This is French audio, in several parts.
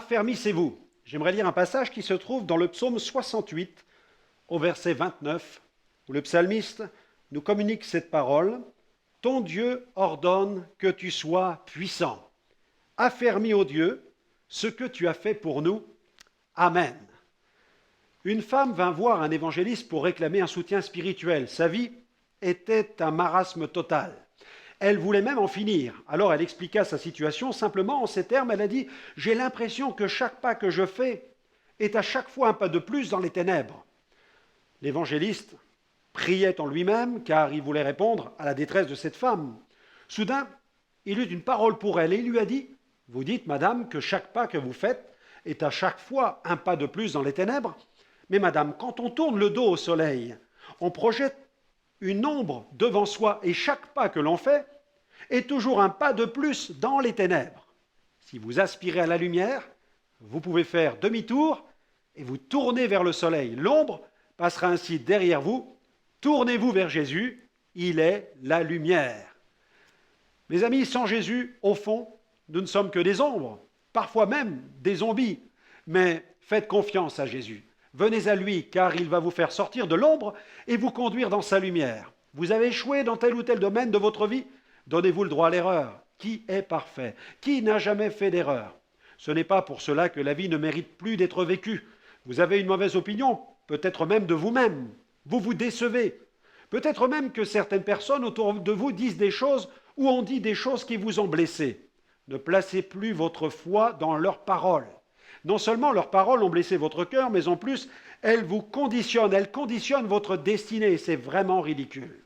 Affermissez-vous. J'aimerais lire un passage qui se trouve dans le psaume 68, au verset 29, où le psalmiste nous communique cette parole. « Ton Dieu ordonne que tu sois puissant. Affermis, ô Dieu, ce que tu as fait pour nous. Amen. » Une femme vint voir un évangéliste pour réclamer un soutien spirituel. Sa vie était un marasme total. Elle voulait même en finir. Alors elle expliqua sa situation simplement en ces termes. Elle a dit « J'ai l'impression que chaque pas que je fais est à chaque fois un pas de plus dans les ténèbres. » L'évangéliste priait en lui-même car il voulait répondre à la détresse de cette femme. Soudain, il eut une parole pour elle et il lui a dit « Vous dites, madame, que chaque pas que vous faites est à chaque fois un pas de plus dans les ténèbres. Mais madame, quand on tourne le dos au soleil, on projette une ombre devant soi et chaque pas que l'on fait est toujours un pas de plus dans les ténèbres. Si vous aspirez à la lumière, vous pouvez faire demi-tour et vous tourner vers le soleil. L'ombre passera ainsi derrière vous. Tournez-vous vers Jésus, il est la lumière. » Mes amis, sans Jésus, au fond, nous ne sommes que des ombres, parfois même des zombies. Mais faites confiance à Jésus. Venez à lui, car il va vous faire sortir de l'ombre et vous conduire dans sa lumière. Vous avez échoué dans tel ou tel domaine de votre vie? Donnez-vous le droit à l'erreur. Qui est parfait? Qui n'a jamais fait d'erreur? Ce n'est pas pour cela que la vie ne mérite plus d'être vécue. Vous avez une mauvaise opinion, peut-être même de vous-même. Vous vous décevez. Peut-être même que certaines personnes autour de vous disent des choses ou ont dit des choses qui vous ont blessé. Ne placez plus votre foi dans leurs paroles. Non seulement leurs paroles ont blessé votre cœur, mais en plus, elles vous conditionnent, elles conditionnent votre destinée. C'est vraiment ridicule.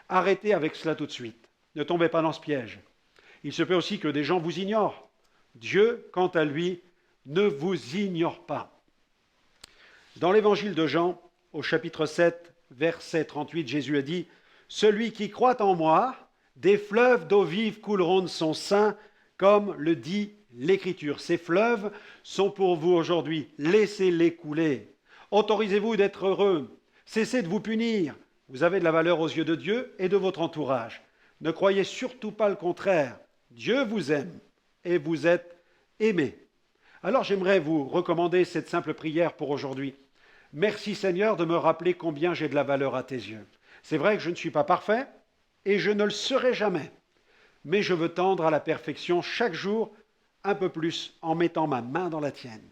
Arrêtez avec cela tout de suite. Ne tombez pas dans ce piège. Il se peut aussi que des gens vous ignorent. Dieu, quant à lui, ne vous ignore pas. Dans l'évangile de Jean, au chapitre 7, verset 38, Jésus a dit « Celui qui croit en moi, des fleuves d'eau vive couleront de son sein, comme le dit l'Écriture. » Ces fleuves sont pour vous aujourd'hui. Laissez-les couler. Autorisez-vous d'être heureux. Cessez de vous punir. Vous avez de la valeur aux yeux de Dieu et de votre entourage. Ne croyez surtout pas le contraire. Dieu vous aime et vous êtes aimé. Alors j'aimerais vous recommander cette simple prière pour aujourd'hui. Merci Seigneur de me rappeler combien j'ai de la valeur à tes yeux. C'est vrai que je ne suis pas parfait et je ne le serai jamais. Mais je veux tendre à la perfection chaque jour un peu plus en mettant ma main dans la tienne.